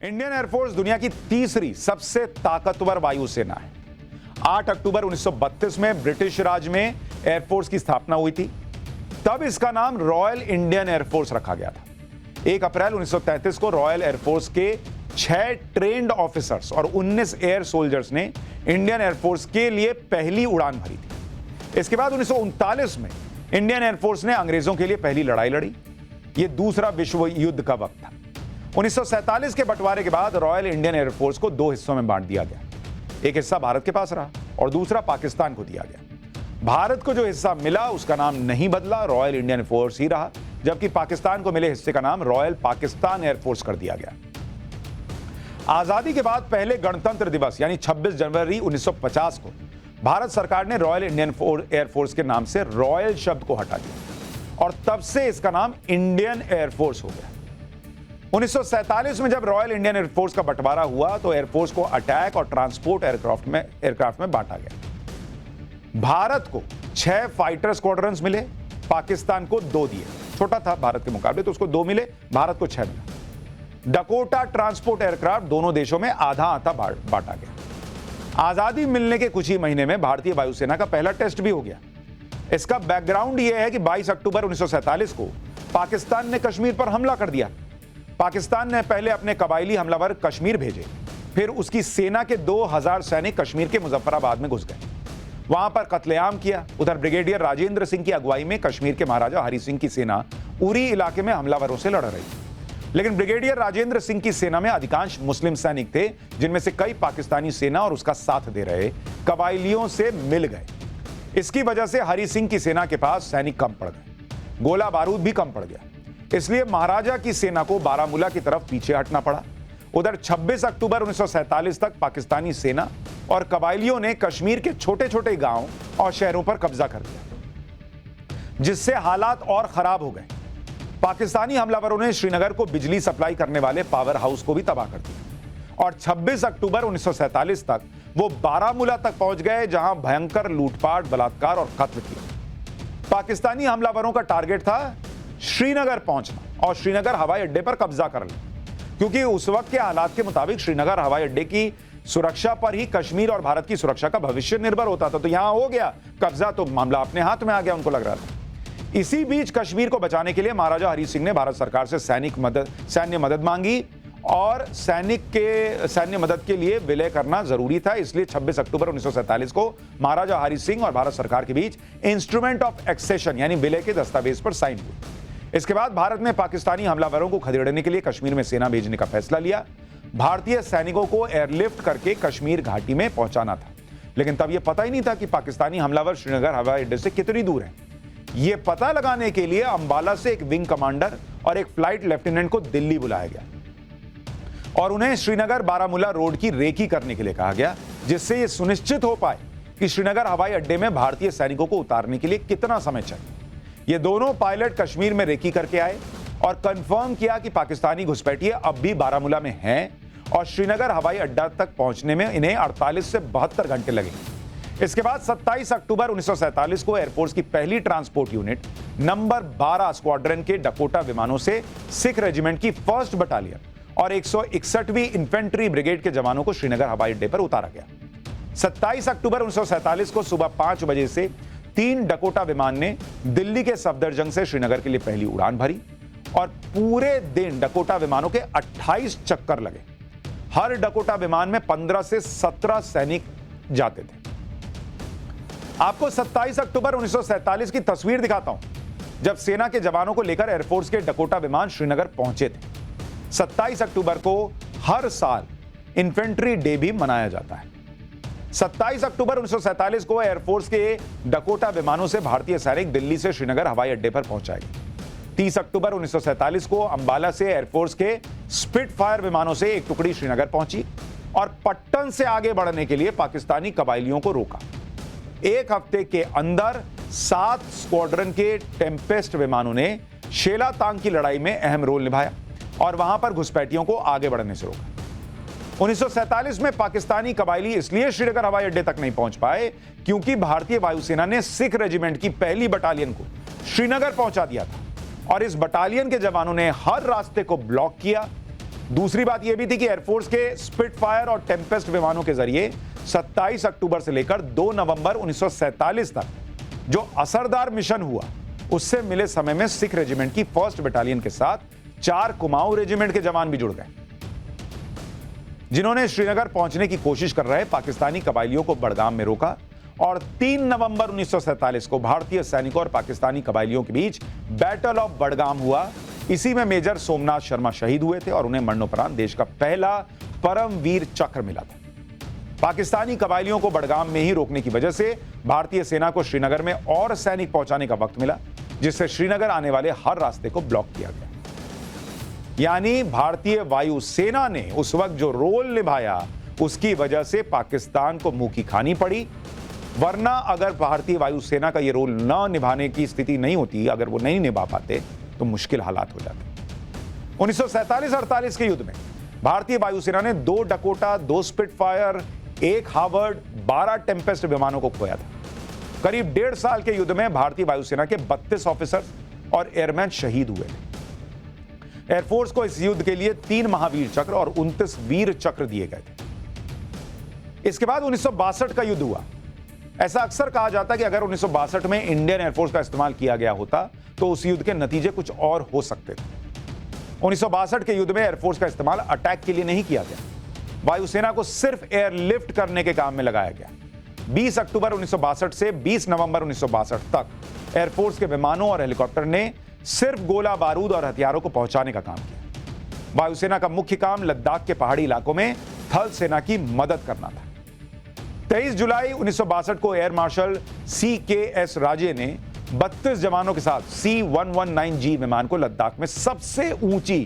Indian air force दुनिया की तीसरी सबसे ताकतवर वायुसेना है। 8 अक्टूबर 1932 में ब्रिटिश राज में एयरफोर्स की स्थापना हुई थी। तब इसका नाम रॉयल इंडियन एयरफोर्स रखा गया था। 1 अप्रैल 1933 को रॉयल एयरफोर्स के 6 ट्रेन्ड ऑफिसर्स और 19 एयर सोल्जर्स ने इंडियन एयरफोर्स के लिए पहली उड़ान भरी थी। इसके बाद 1939 में इंडियन एयरफोर्स ने अंग्रेजों के लिए पहली लड़ाई लड़ी। यह दूसरा विश्व युद्ध का वक्त था। 1947 के बंटवारे के बाद रॉयल इंडियन एयरफोर्स को 2 हिस्सों में बांट दिया गया। एक हिस्सा भारत के पास रहा और दूसरा पाकिस्तान को दिया गया। भारत को जो हिस्सा मिला उसका नाम नहीं बदला, रॉयल इंडियन एयरफोर्स ही रहा, जबकि पाकिस्तान को मिले हिस्से का नाम रॉयल पाकिस्तान एयरफोर्स कर दिया गया। आजादी के बाद पहले गणतंत्र दिवस यानी 26 जनवरी 1950 को भारत सरकार ने रॉयल इंडियन एयरफोर्स के नाम से रॉयल शब्द को हटा दिया और तब से इसका नाम इंडियन एयरफोर्स हो गया। 1947 में जब रॉयल इंडियन एयरफोर्स का बंटवारा हुआ तो एयरफोर्स को अटैक और ट्रांसपोर्ट एयरक्राफ्ट में बांटा गया। भारत को 6 फाइटर स्क्वाड्रन्स मिले, पाकिस्तान को 2 दिए। छोटा था भारत के मुकाबले तो उसको 2 मिले, भारत को 6 मिला। डकोटा ट्रांसपोर्ट एयरक्राफ्ट दोनों देशों में आधा आधा बांटा गया। आजादी मिलने के कुछ ही महीने में भारतीय वायुसेना का पहला टेस्ट भी हो गया। इसका बैकग्राउंड यह है कि 22 अक्टूबर 1947 को पाकिस्तान ने कश्मीर पर हमला कर दिया। पाकिस्तान ने पहले अपने कबायली हमलावर कश्मीर भेजे, फिर उसकी सेना के 2000 सैनिक कश्मीर के मुजफ्फराबाद में घुस गए, वहां पर कत्लेआम किया। उधर ब्रिगेडियर राजेंद्र सिंह की अगुवाई में कश्मीर के महाराजा हरि सिंह की सेना उरी इलाके में हमलावरों से लड़ रही थी। लेकिन ब्रिगेडियर राजेंद्र सिंह की सेना में अधिकांश मुस्लिम सैनिक थे, जिनमें से कई पाकिस्तानी सेना और उसका साथ दे रहे कबायलियों से मिल गए। इसकी वजह से हरि सिंह की सेना के पास सैनिक कम पड़ गए, गोला बारूद भी कम पड़ गया। इसलिए महाराजा की सेना को बारामूला की तरफ पीछे हटना पड़ा। उधर 26 अक्टूबर 1947 तक पाकिस्तानी सेना और कबायलियों ने कश्मीर के छोटे छोटे गांव और शहरों पर कब्जा कर लिया, जिससे हालात और खराब हो गए। पाकिस्तानी हमलावरों ने श्रीनगर को बिजली सप्लाई करने वाले पावर हाउस को भी तबाह कर दिया और 26 अक्टूबर 1947 तक वो बारामूला तक पहुंच गए, जहां भयंकर लूटपाट, बलात्कार और कत्ल किया। पाकिस्तानी हमलावरों का टारगेट था श्रीनगर पहुंचना और श्रीनगर हवाई अड्डे पर कब्जा कर लेना, क्योंकि उस वक्त के हालात के मुताबिक श्रीनगर हवाई अड्डे की सुरक्षा पर ही कश्मीर और भारत की सुरक्षा का भविष्य निर्भर होता था। तो यहां हो गया कब्जा तो मामला अपने हाथ में आ गया, उनको लग रहा था। इसी बीच कश्मीर को बचाने के लिए महाराजा हरि सिंह ने भारत सरकार से सैन्य मदद मांगी और सैन्य मदद के लिए विलय करना जरूरी था। इसलिए 26 अक्टूबर 1947 को महाराजा हरि सिंह और भारत सरकार के बीच इंस्ट्रूमेंट ऑफ एक्सेशन यानी विलय के दस्तावेज पर साइन हुई। इसके बाद भारत ने पाकिस्तानी हमलावरों को खदेड़ने के लिए कश्मीर में सेना भेजने का फैसला लिया। भारतीय सैनिकों को एयरलिफ्ट करके कश्मीर घाटी में पहुंचाना था, लेकिन तब यह पता ही नहीं था कि पाकिस्तानी हमलावर श्रीनगर हवाई अड्डे से कितनी दूर हैं। यह पता लगाने के लिए अंबाला से एक विंग कमांडर और एक फ्लाइट लेफ्टिनेंट को दिल्ली बुलाया गया और उन्हें श्रीनगर बारामूला रोड की रेकी करने के लिए कहा गया, जिससे यह सुनिश्चित हो पाए कि श्रीनगर हवाई अड्डे में भारतीय सैनिकों को उतारने के लिए कितना समय चाहिए। ये दोनों पायलट कश्मीर में रेकी करके आए और कंफर्म किया कि पाकिस्तानी घुसपैठिए अब भी बारामूला में हैं और श्रीनगर हवाई अड्डा तक पहुंचने में इन्हें 48 से 72 घंटे लगे। इसके बाद 27 अक्टूबर 1947 को एयरफोर्स की पहली ट्रांसपोर्ट यूनिट नंबर 12 स्क्वाड्रन के डकोटा विमानों से सिख रेजिमेंट की 1st बटालियन और 161वीं इन्फेंट्री ब्रिगेड के जवानों को श्रीनगर हवाई अड्डे पर उतारा गया। 27 अक्टूबर 1947 को सुबह 5 बजे से 3 डकोटा विमान ने दिल्ली के सफदरजंग से श्रीनगर के लिए पहली उड़ान भरी और पूरे दिन डकोटा विमानों के 28 चक्कर लगे। हर डकोटा विमान में 15 से 17 सैनिक जाते थे। आपको 27 अक्टूबर 1947 की तस्वीर दिखाता हूं, जब सेना के जवानों को लेकर एयरफोर्स के डकोटा विमान श्रीनगर पहुंचे थे। 27 अक्टूबर को हर साल इन्फेंट्री डे भी मनाया जाता है। 27 अक्टूबर 1947 को एयरफोर्स के डकोटा विमानों से भारतीय सैनिक दिल्ली से श्रीनगर हवाई अड्डे पर पहुंचाए गए। 30 अक्टूबर 1947 को अंबाला से एयरफोर्स के स्पिटफायर विमानों से एक टुकड़ी श्रीनगर पहुंची और पट्टन से आगे बढ़ने के लिए पाकिस्तानी कबायलियों को रोका। एक हफ्ते के अंदर 7 स्क्वाड्रन के टेम्पेस्ट विमानों ने शेलातांग की लड़ाई में अहम रोल निभाया और वहां पर घुसपैठियों को आगे बढ़ने से रोका। 1947 में पाकिस्तानी कबायली इसलिए श्रीनगर हवाई अड्डे तक नहीं पहुंच पाए क्योंकि भारतीय वायुसेना ने सिख रेजिमेंट की पहली बटालियन को श्रीनगर पहुंचा दिया था और इस बटालियन के जवानों ने हर रास्ते को ब्लॉक किया दूसरी बात यह भी थी कि एयरफोर्स के स्पिटफायर और टेम्पेस्ट विमानों के जरिए 27 अक्टूबर से लेकर 2 नवंबर 1947 तक जो असरदार मिशन हुआ, उससे मिले समय में सिख रेजिमेंट की 1st बटालियन के साथ 4 कुमाऊं रेजिमेंट के जवान भी जुड़ गए, जिन्होंने श्रीनगर पहुंचने की कोशिश कर रहे पाकिस्तानी कबायलियों को बड़गाम में रोका। और 3 नवंबर 1947 को भारतीय सैनिकों और पाकिस्तानी कबायलियों के बीच बैटल ऑफ बड़गाम हुआ। इसी में मेजर सोमनाथ शर्मा शहीद हुए थे और उन्हें मरणोपरांत देश का पहला परमवीर चक्र मिला था। पाकिस्तानी कबायलियों को बड़गाम में ही रोकने की वजह से भारतीय सेना को श्रीनगर में और सैनिक पहुंचाने का वक्त मिला, जिससे श्रीनगर आने वाले हर रास्ते को ब्लॉक किया गया। यानी भारतीय वायुसेना ने उस वक्त जो रोल निभाया, उसकी वजह से पाकिस्तान को मुंह की खानी पड़ी। वरना अगर भारतीय वायुसेना का यह रोल न निभाने की स्थिति नहीं होती, अगर वो नहीं निभा पाते, तो मुश्किल हालात हो जाते। 1947-48 के युद्ध में भारतीय वायुसेना ने 2 डकोटा, 2 स्पिटफायर, 1 हार्वर्ड, 12 टेम्पेस्ट विमानों को खोया था। करीब 1.5 साल के युद्ध में भारतीय वायुसेना के 32 ऑफिसर्स और एयरमैन शहीद हुए थे। एयरफोर्स को इस युद्ध के लिए 3 महावीर चक्र और 29 वीर चक्र दिए गए थे। इसके बाद 1962 का युद्ध हुआ। ऐसा अक्सर कहा जाता है कि अगर 1962 में इंडियन एयरफोर्स का इस्तेमाल किया गया होता तो उस युद्ध के नतीजे कुछ और हो सकते थे। 1962 के युद्ध में एयरफोर्स का इस्तेमाल अटैक के लिए नहीं किया गया, वायुसेना को सिर्फ एयरलिफ्ट करने के काम में लगाया गया। 20 अक्टूबर 1962 से 20 नवंबर 1962 तक एयरफोर्स के विमानों और हेलीकॉप्टर ने सिर्फ गोला बारूद और हथियारों को पहुंचाने का काम किया। वायुसेना का मुख्य काम लद्दाख के पहाड़ी इलाकों में थल सेना की मदद करना था। 23 जुलाई 1962 को एयर मार्शल CKS राजे ने 32 जवानों के साथ C-119G विमान को लद्दाख में सबसे ऊंची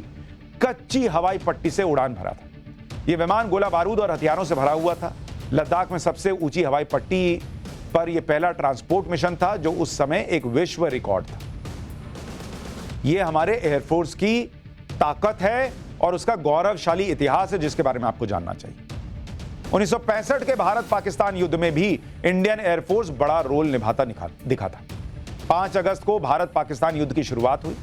कच्ची हवाई पट्टी से उड़ान भरा था। यह विमान गोला बारूद और हथियारों से भरा हुआ था। लद्दाख में सबसे ऊंची हवाई पट्टी पर यह पहला ट्रांसपोर्ट मिशन था, जो उस समय एक विश्व रिकॉर्ड था। यह हमारे एयरफोर्स की ताकत है और उसका गौरवशाली इतिहास है, जिसके बारे में आपको जानना चाहिए। 1965 के भारत पाकिस्तान युद्ध में भी इंडियन एयरफोर्स बड़ा रोल निभाता दिखा था। 5 अगस्त को भारत पाकिस्तान युद्ध की शुरुआत हुई।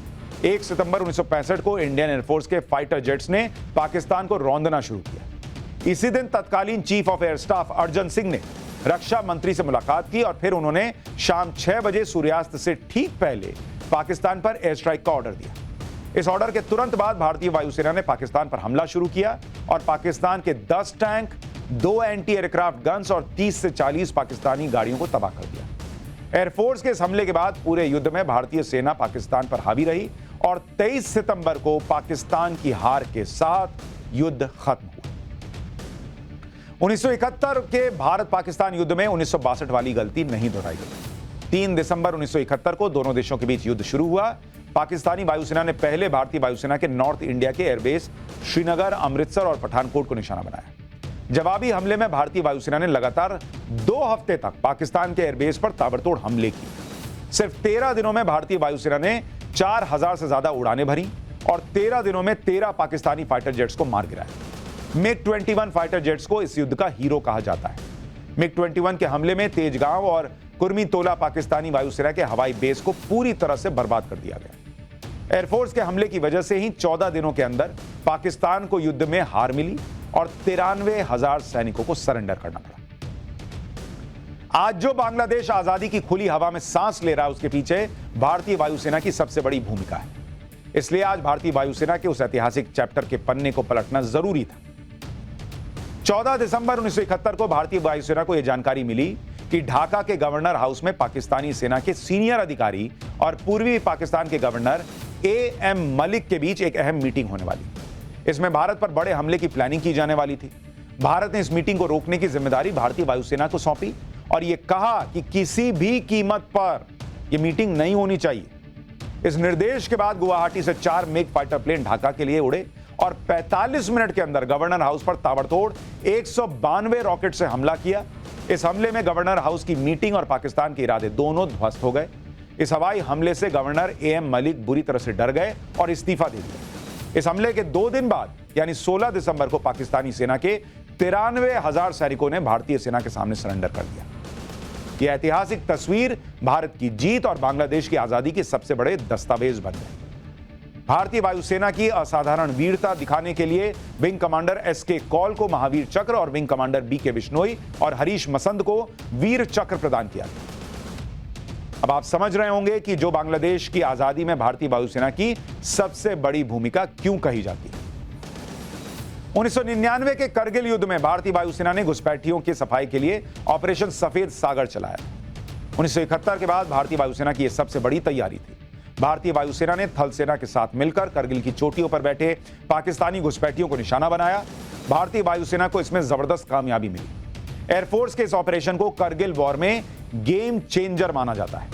1 सितंबर 1965 को इंडियन एयरफोर्स के फाइटर जेट्स ने पाकिस्तान को रौंदना शुरू किया। इसी दिन तत्कालीन chief of air staff Arjan Singh ने रक्षा मंत्री से मुलाकात की और फिर उन्होंने शाम 6 बजे सूर्यास्त से ठीक पहले पाकिस्तान पर एयर स्ट्राइक का ऑर्डर दिया। इस ऑर्डर के तुरंत बाद भारतीय वायुसेना ने पाकिस्तान पर हमला शुरू किया और पाकिस्तान के 10 टैंक, 2 एंटी एयरक्राफ्ट गन्स और 30 से 40 पाकिस्तानी गाड़ियों को तबाह कर दिया। एयरफोर्स के इस हमले के बाद पूरे युद्ध में भारतीय सेना पाकिस्तान पर हावी रही और 23 सितंबर को पाकिस्तान की हार के साथ युद्ध खत्म हुआ। 1971 के भारत पाकिस्तान युद्ध में 1962 वाली गलती नहीं दोहराई गई। 3 दिसंबर 1971 को दोनों देशों के बीच युद्ध शुरू हुआ। पाकिस्तानी वायुसेना ने पहले भारतीय वायुसेना के नॉर्थ इंडिया के एयरबेस श्रीनगर, अमृतसर और पठानकोट को निशाना बनाया। जवाबी हमले में भारतीय वायुसेना ने लगातार 2 हफ्ते तक पाकिस्तान के एयरबेस पर ताबड़तोड़ हमले किए। सिर्फ 13 दिनों में भारतीय वायुसेना ने 4000 से ज्यादा उड़ानें भरी और 13 दिनों में 13 पाकिस्तानी फाइटर जेट्स को मार गिराया। MiG-21 फाइटर जेट्स को इस युद्ध का हीरो कहा जाता है। MiG-21 के हमले में तेजगांव और कुर्मीतोला पाकिस्तानी वायुसेना के हवाई बेस को पूरी तरह से बर्बाद कर दिया गया। एयरफोर्स के हमले की वजह से ही 14 दिनों के अंदर पाकिस्तान को युद्ध में हार मिली और 93,000 सैनिकों को सरेंडर करना पड़ा। आज जो बांग्लादेश आजादी की खुली हवा में सांस ले रहा है, उसके पीछे भारतीय वायुसेना की सबसे बड़ी भूमिका है। इसलिए आज भारतीय वायुसेना के उस ऐतिहासिक चैप्टर के पन्ने को पलटना जरूरी था। 14 दिसंबर 1971 को भारतीय वायुसेना को यह जानकारी मिली कि ढाका के गवर्नर हाउस में पाकिस्तानी सेना के सीनियर अधिकारी और पूर्वी पाकिस्तान के गवर्नर AM मलिक के बीच एक अहम मीटिंग होने वाली। इसमें भारत पर बड़े हमले की प्लानिंग की जाने वाली थी। भारत ने इस मीटिंग को रोकने की जिम्मेदारी भारतीय वायुसेना को सौंपी और यह कहा कि किसी भी कीमत पर यह मीटिंग नहीं होनी चाहिए। इस निर्देश के बाद गुवाहाटी से 4 मिग फाइटर प्लेन ढाका के लिए उड़े और 45 मिनट के अंदर गवर्नर हाउस पर ताबड़तोड़ 192 रॉकेट से हमला किया। इस हमले में गवर्नर हाउस की मीटिंग और पाकिस्तान के इरादे दोनों ध्वस्त हो गए। इस हवाई हमले से गवर्नर AM मलिक बुरी तरह से डर गए और इस्तीफा दे दिया। इस हमले के 2 दिन बाद यानी 16 दिसंबर को पाकिस्तानी सेना के 93,000 सैनिकों ने भारतीय सेना के सामने सरेंडर कर दिया। यह ऐतिहासिक तस्वीर भारत की जीत और बांग्लादेश की आजादी के सबसे बड़े दस्तावेज बन गए। भारतीय वायुसेना की असाधारण वीरता दिखाने के लिए विंग कमांडर एसके कौल को महावीर चक्र और विंग कमांडर बीके बिश्नोई और हरीश मसंद को वीर चक्र प्रदान किया गया। अब आप समझ रहे होंगे कि जो बांग्लादेश की आजादी में भारतीय वायुसेना की सबसे बड़ी भूमिका क्यों कही जाती है। 1999 के करगिल युद्ध में भारतीय वायुसेना ने घुसपैठियों की सफाई के लिए ऑपरेशन सफेद सागर चलाया। 1971 के बाद भारतीय वायुसेना की यह सबसे बड़ी तैयारी थी। भारतीय वायुसेना ने थल सेना के साथ मिलकर करगिल की चोटियों पर बैठे पाकिस्तानी घुसपैठियों को निशाना बनाया। भारतीय वायुसेना को इसमें जबरदस्त कामयाबी मिली। एयरफोर्स के इस ऑपरेशन को करगिल वॉर में गेम चेंजर माना जाता है।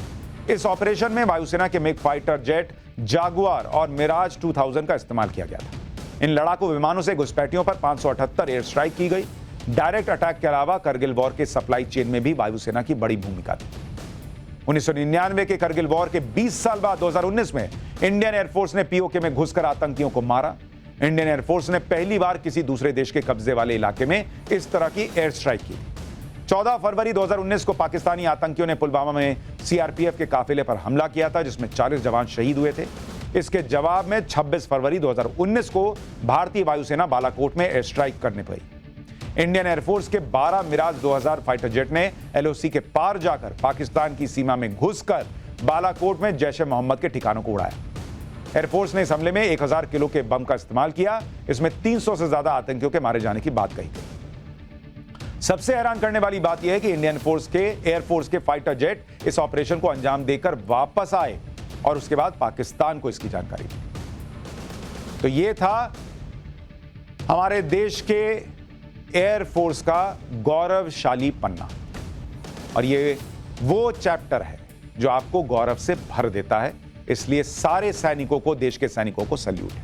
इस ऑपरेशन में वायुसेना के मिग फाइटर जेट जागुआर और मिराज 2000 का इस्तेमाल किया गया था। इन लड़ाकू विमानों से घुसपैठियों पर 578 एयर स्ट्राइक की गई। डायरेक्ट अटैक के अलावा करगिल वॉर के सप्लाई चेन में भी वायुसेना की बड़ी भूमिका थी। 1999 के करगिल वॉर के 20 साल बाद 2019 में इंडियन एयरफोर्स ने पीओके में घुसकर आतंकियों को मारा। इंडियन एयरफोर्स ने पहली बार किसी दूसरे देश के कब्जे वाले इलाके में इस तरह की एयर स्ट्राइक की। 14 फरवरी 2019 को पाकिस्तानी आतंकियों ने पुलवामा में सीआरपीएफ के काफिले पर हमला किया था, जिसमें 40 जवान शहीद हुए थे। इसके जवाब में 26 फरवरी 2019 को भारतीय वायुसेना बालाकोट में एयर स्ट्राइक करने पड़ी। इंडियन एयरफोर्स के 12 मिराज 2000 फाइटर जेट ने एलओसी के पार जाकर पाकिस्तान की सीमा में घुसकर बालाकोट में जैश-ए मोहम्मद के ठिकानों को उड़ाया। एयरफोर्स ने इस हमले में 1000 किलो के बम का इस्तेमाल किया। इसमें 300 से ज्यादा आतंकियों के मारे जाने की बात कही गई। सबसे हैरान करने वाली बात यह है कि इंडियन एयरफोर्स के फाइटर जेट इस ऑपरेशन को अंजाम देकर वापस आए और उसके बाद पाकिस्तान को इसकी जानकारी दी। तो यह था हमारे देश के एयरफोर्स का गौरवशाली पन्ना, और ये वो चैप्टर है जो आपको गौरव से भर देता है। इसलिए सारे सैनिकों को, देश के सैनिकों को सैल्यूट है।